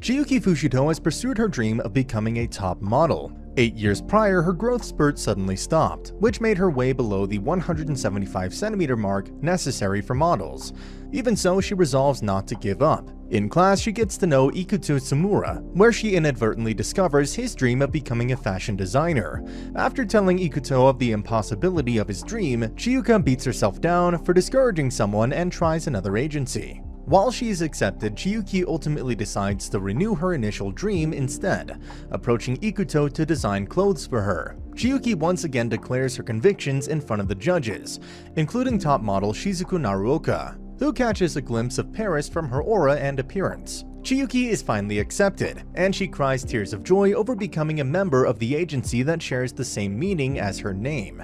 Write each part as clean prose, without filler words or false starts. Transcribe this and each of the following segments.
Chiyuki Fujito has pursued her dream of becoming a top model. 8 years prior, her growth spurt suddenly stopped, which made her way below the 175cm mark necessary for models. Even so, she resolves not to give up. In class, she gets to know Ikuto Tsumura, where she inadvertently discovers his dream of becoming a fashion designer. After telling Ikuto of the impossibility of his dream, Chiyuka beats herself down for discouraging someone and tries another agency. While she is accepted, Chiyuki ultimately decides to renew her initial dream instead, approaching Ikuto to design clothes for her. Chiyuki once again declares her convictions in front of the judges, including top model Shizuku Naruoka, who catches a glimpse of Paris from her aura and appearance. Chiyuki is finally accepted, and she cries tears of joy over becoming a member of the agency that shares the same meaning as her name.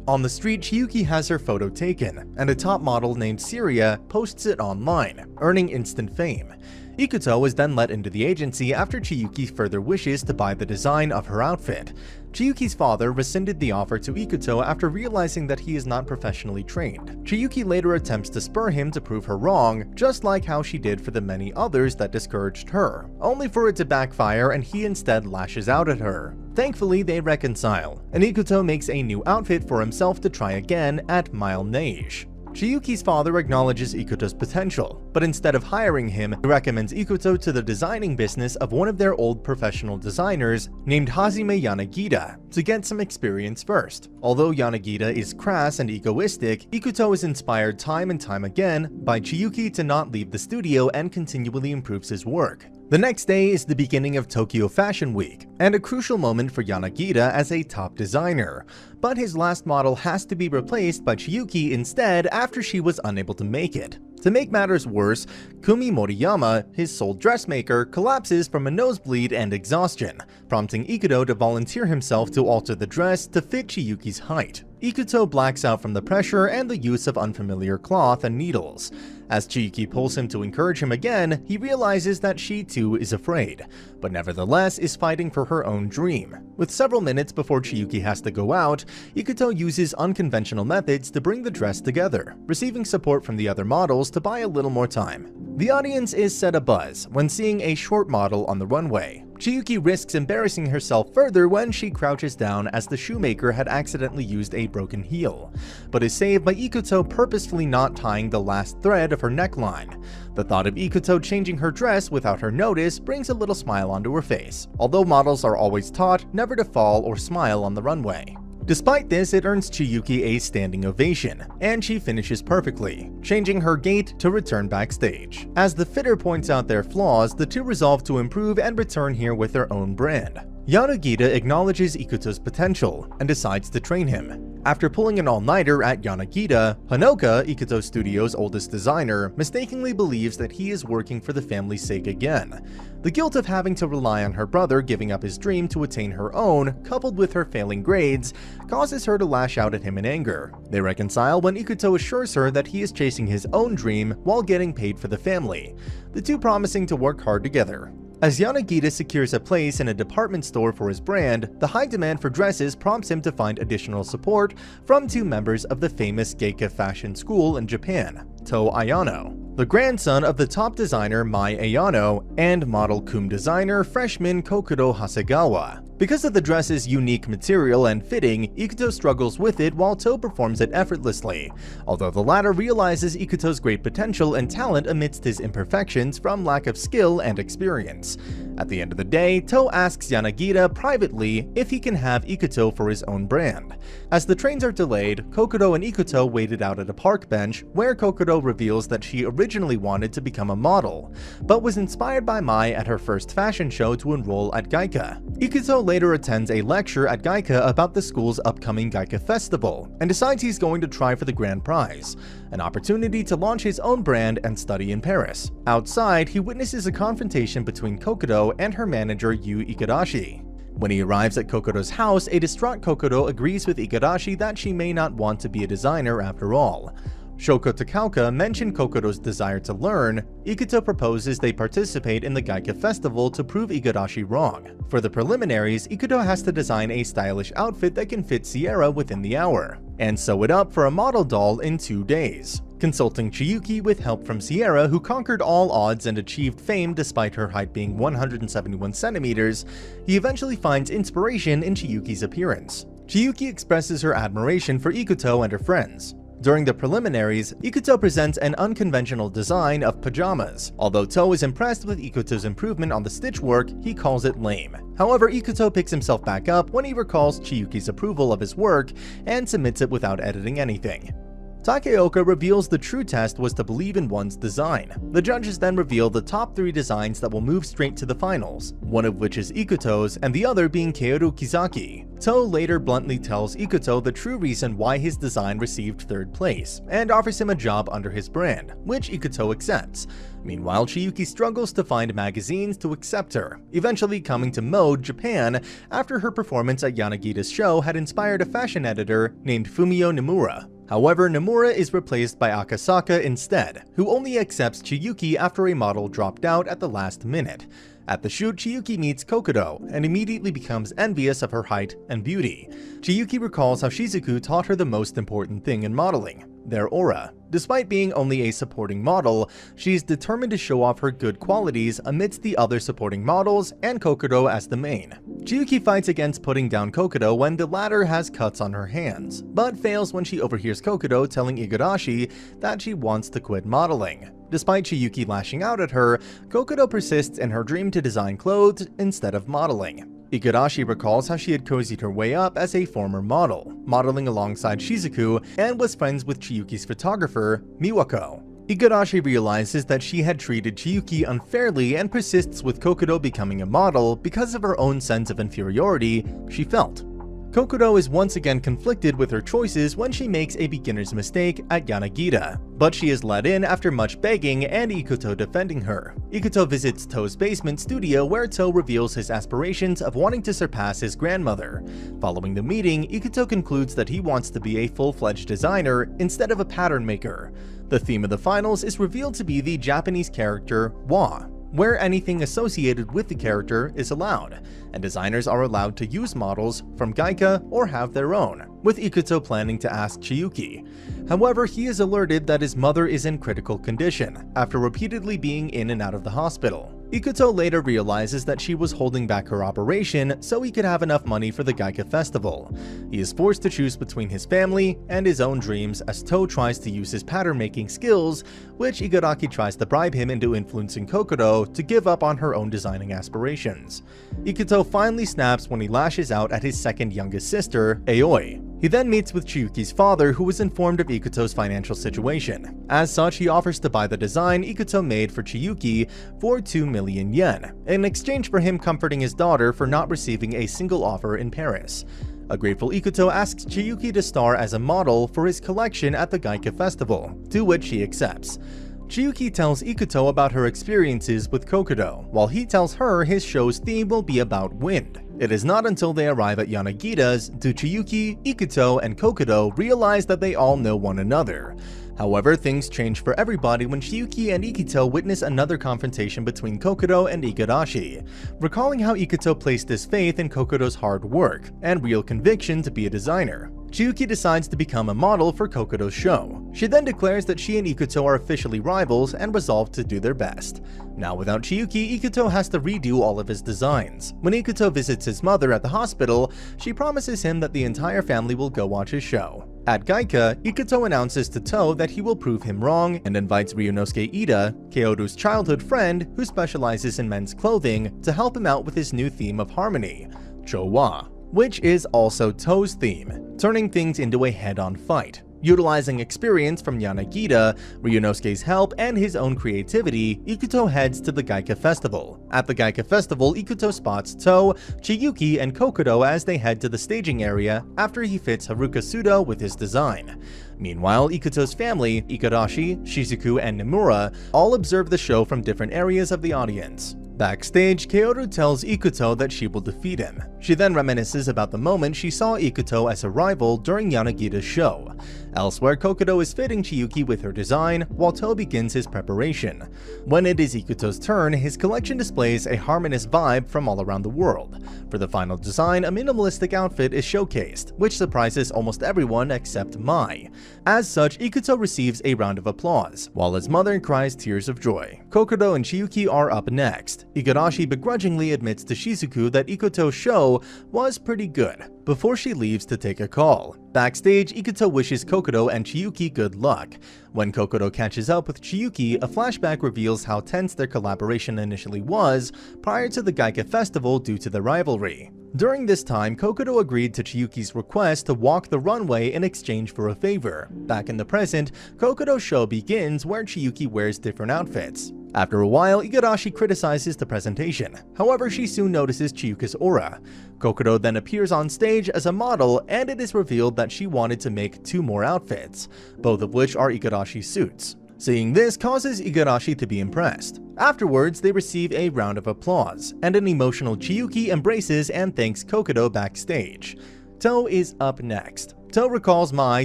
On the street, Chiyuki has her photo taken, and a top model named Syria posts it online, earning instant fame. Ikuto is then let into the agency after Chiyuki further wishes to buy the design of her outfit. Chiyuki's father rescinded the offer to Ikuto after realizing that he is not professionally trained. Chiyuki later attempts to spur him to prove her wrong, just like how she did for the many others that discouraged her, only for it to backfire and he instead lashes out at her. Thankfully, they reconcile, and Ikuto makes a new outfit for himself to try again at Mile Neige. Chiyuki's father acknowledges Ikuto's potential, but instead of hiring him, he recommends Ikuto to the designing business of one of their old professional designers named Hajime Yanagida to get some experience first. Although Yanagida is crass and egoistic, Ikuto is inspired time and time again by Chiyuki to not leave the studio and continually improves his work. The next day is the beginning of Tokyo Fashion Week, and a crucial moment for Yanagida as a top designer. But his last model has to be replaced by Chiyuki instead after she was unable to make it. To make matters worse, Kumi Moriyama, his sole dressmaker, collapses from a nosebleed and exhaustion, prompting Ikuto to volunteer himself to alter the dress to fit Chiyuki's height. Ikuto blacks out from the pressure and the use of unfamiliar cloth and needles. As Chiyuki pulls him to encourage him again, he realizes that she too is afraid, but nevertheless is fighting for her own dream. With several minutes before Chiyuki has to go out, Ikuto uses unconventional methods to bring the dress together, receiving support from the other models to buy a little more time. The audience is set abuzz when seeing a short model on the runway. Chiyuki risks embarrassing herself further when she crouches down as the shoemaker had accidentally used a broken heel, but is saved by Ikuto purposefully not tying the last thread of her neckline. The thought of Ikuto changing her dress without her notice brings a little smile onto her face, although models are always taught never to fall or smile on the runway. Despite this, it earns Chiyuki a standing ovation, and she finishes perfectly, changing her gait to return backstage. As the fitter points out their flaws, the two resolve to improve and return here with their own brand. Yanagida acknowledges Ikuto's potential and decides to train him. After pulling an all-nighter at Yanagida, Hanoka, Ikuto Studio's oldest designer, mistakenly believes that he is working for the family's sake again. The guilt of having to rely on her brother giving up his dream to attain her own, coupled with her failing grades, causes her to lash out at him in anger. They reconcile when Ikuto assures her that he is chasing his own dream while getting paid for the family, the two promising to work hard together. As Yanagida secures a place in a department store for his brand, the high demand for dresses prompts him to find additional support from two members of the famous geisha fashion school in Japan, To Ayano, the grandson of the top designer Mai Ayano and model cum designer freshman Kokuro Hasegawa. Because of the dress's unique material and fitting, Ikuto struggles with it while To performs it effortlessly, although the latter realizes Ikuto's great potential and talent amidst his imperfections from lack of skill and experience. At the end of the day, To asks Yanagida privately if he can have Ikuto for his own brand. As the trains are delayed, Kokuro and Ikuto waited out at a park bench, where Kokuro reveals that she originally wanted to become a model, but was inspired by Mai at her first fashion show to enroll at geisha. Ikuto later attends a lecture at geisha about the school's upcoming geisha festival, and decides he's going to try for the grand prize, an opportunity to launch his own brand and study in Paris. Outside, he witnesses a confrontation between Kokuro and her manager Yu Ikarashi. When he arrives at Kokuro's house, a distraught Kokuro agrees with Ikarashi that she may not want to be a designer after all. Shoko Takauka mentioned Kokodo's desire to learn, Ikuto proposes they participate in the Gaika festival to prove Igarashi wrong. For the preliminaries, Ikuto has to design a stylish outfit that can fit Sierra within the hour, and sew it up for a model doll in 2 days. Consulting Chiyuki with help from Sierra, who conquered all odds and achieved fame despite her height being 171 centimeters, he eventually finds inspiration in Chiyuki's appearance. Chiyuki expresses her admiration for Ikuto and her friends. During the preliminaries, Ikuto presents an unconventional design of pajamas. Although To is impressed with Ikuto's improvement on the stitch work, he calls it lame. However, Ikuto picks himself back up when he recalls Chiyuki's approval of his work and submits it without editing anything. Takeoka reveals the true test was to believe in one's design. The judges then reveal the top 3 designs that will move straight to the finals, one of which is Ikuto's and the other being Kaoru Kizaki. To later bluntly tells Ikuto the true reason why his design received 3rd place, and offers him a job under his brand, which Ikuto accepts. Meanwhile, Chiyuki struggles to find magazines to accept her, eventually coming to Mode, Japan, after her performance at Yanagita's show had inspired a fashion editor named Fumio Nomura. However, Nomura is replaced by Akasaka instead, who only accepts Chiyuki after a model dropped out at the last minute. At the shoot, Chiyuki meets Kokodo and immediately becomes envious of her height and beauty. Chiyuki recalls how Shizuku taught her the most important thing in modeling, their aura. Despite being only a supporting model, she's determined to show off her good qualities amidst the other supporting models and Kokodo as the main. Chiyuki fights against putting down Kokodo when the latter has cuts on her hands, but fails when she overhears Kokodo telling Igarashi that she wants to quit modeling. Despite Chiyuki lashing out at her, Kokodo persists in her dream to design clothes instead of modeling. Igarashi recalls how she had cozied her way up as a former model, modeling alongside Shizuku, and was friends with Chiyuki's photographer, Miwako. Igarashi realizes that she had treated Chiyuki unfairly and persists with Kokodo becoming a model because of her own sense of inferiority she felt. Kokodo is once again conflicted with her choices when she makes a beginner's mistake at Yanagita, but she is let in after much begging and Ikuto defending her. Ikuto visits To's basement studio where To reveals his aspirations of wanting to surpass his grandmother. Following the meeting, Ikuto concludes that he wants to be a full-fledged designer instead of a pattern maker. The theme of the finals is revealed to be the Japanese character Wa, where anything associated with the character is allowed, and designers are allowed to use models from Gaika or have their own, with Ikuto planning to ask Chiyuki. However, he is alerted that his mother is in critical condition after repeatedly being in and out of the hospital. Ikuto later realizes that she was holding back her operation so he could have enough money for the Gaika festival. He is forced to choose between his family and his own dreams as To tries to use his pattern-making skills, which Igarashi tries to bribe him into influencing Kokodo to give up on her own designing aspirations. Ikuto finally snaps when he lashes out at his second youngest sister, Aoi. He then meets with Chiyuki's father, who was informed of Ikuto's financial situation. As such, he offers to buy the design Ikuto made for Chiyuki for 2 million yen, in exchange for him comforting his daughter for not receiving a single offer in Paris. A grateful Ikuto asks Chiyuki to star as a model for his collection at the Gaika festival, to which she accepts. Chiyuki tells Ikuto about her experiences with Kokodo, while he tells her his show's theme will be about wind. It is not until they arrive at Yanagita's do Chiyuki, Ikuto, and Kokodo realize that they all know one another. However, things change for everybody when Chiyuki and Ikuto witness another confrontation between Kokodo and Igarashi. Recalling how Ikuto placed his faith in Kokodo's hard work and real conviction to be a designer, Chiyuki decides to become a model for Kokodo's show. She then declares that she and Ikuto are officially rivals and resolve to do their best. Now without Chiyuki, Ikuto has to redo all of his designs. When Ikuto visits his mother at the hospital, she promises him that the entire family will go watch his show. At Gaika, Ikuto announces to To that he will prove him wrong and invites Ryunosuke Ida, Kaoru's childhood friend who specializes in men's clothing, to help him out with his new theme of harmony, Chowa, which is also To's theme, turning things into a head-on fight. Utilizing experience from Yanagita, Ryunosuke's help, and his own creativity, Ikuto heads to the Gaika festival. At the Gaika festival, Ikuto spots To, Chiyuki, and Kokodo as they head to the staging area after he fits Haruka Sudo with his design. Meanwhile, Ikuto's family, Igarashi, Shizuku, and Nomura, all observe the show from different areas of the audience. Backstage, Kaoru tells Ikuto that she will defeat him. She then reminisces about the moment she saw Ikuto as a rival during Yanagita's show. Elsewhere, Kokodo is fitting Chiyuki with her design, while To begins his preparation. When it is Ikuto's turn, his collection displays a harmonious vibe from all around the world. For the final design, a minimalistic outfit is showcased, which surprises almost everyone except Mai. As such, Ikuto receives a round of applause, while his mother cries tears of joy. Kokodo and Chiyuki are up next. Igarashi begrudgingly admits to Shizuku that Ikuto's show was pretty good, before she leaves to take a call. Backstage, Ikuto wishes Kokodo and Chiyuki good luck. When Kokodo catches up with Chiyuki, a flashback reveals how tense their collaboration initially was prior to the Gaika Festival due to the rivalry. During this time, Kokodo agreed to Chiyuki's request to walk the runway in exchange for a favor. Back in the present, Kokodo's show begins where Chiyuki wears different outfits. After a while, Igarashi criticizes the presentation. However, she soon notices Chiyuki's aura. Kokodo then appears on stage as a model, and it is revealed that she wanted to make 2 more outfits, both of which are Igarashi's suits. Seeing this causes Igarashi to be impressed. Afterwards, they receive a round of applause, and an emotional Chiyuki embraces and thanks Kokodo backstage. To is up next. To recalls Mai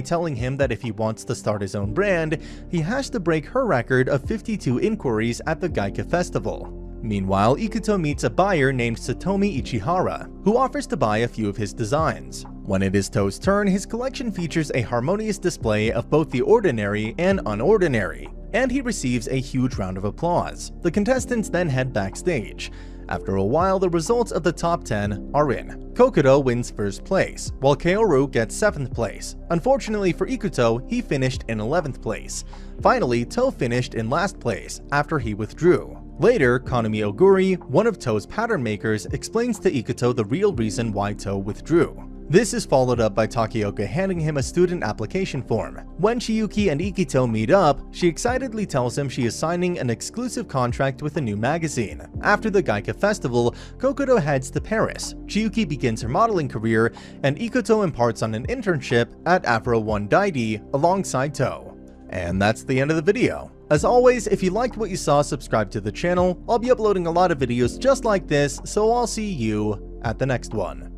telling him that if he wants to start his own brand, he has to break her record of 52 inquiries at the Gaika Festival. Meanwhile, Ikuto meets a buyer named Satomi Ichihara, who offers to buy a few of his designs. When it is To's turn, his collection features a harmonious display of both the ordinary and unordinary, and he receives a huge round of applause. The contestants then head backstage. After a while, the results of the top 10 are in. Kokodo wins first place, while Kaoru gets 7th place. Unfortunately for Ikuto, he finished in 11th place. Finally, To finished in last place after he withdrew. Later, Kanami Oguri, one of To's pattern makers, explains to Ikuto the real reason why To withdrew. This is followed up by Takeoka handing him a student application form. When Chiyuki and Ikuto meet up, she excitedly tells him she is signing an exclusive contract with a new magazine. After the Gaika Festival, Kokodo heads to Paris. Chiyuki begins her modeling career, and Ikuto imparts on an internship at Afro One Daidi alongside To. And that's the end of the video. As always, if you liked what you saw, subscribe to the channel. I'll be uploading a lot of videos just like this, so I'll see you at the next one.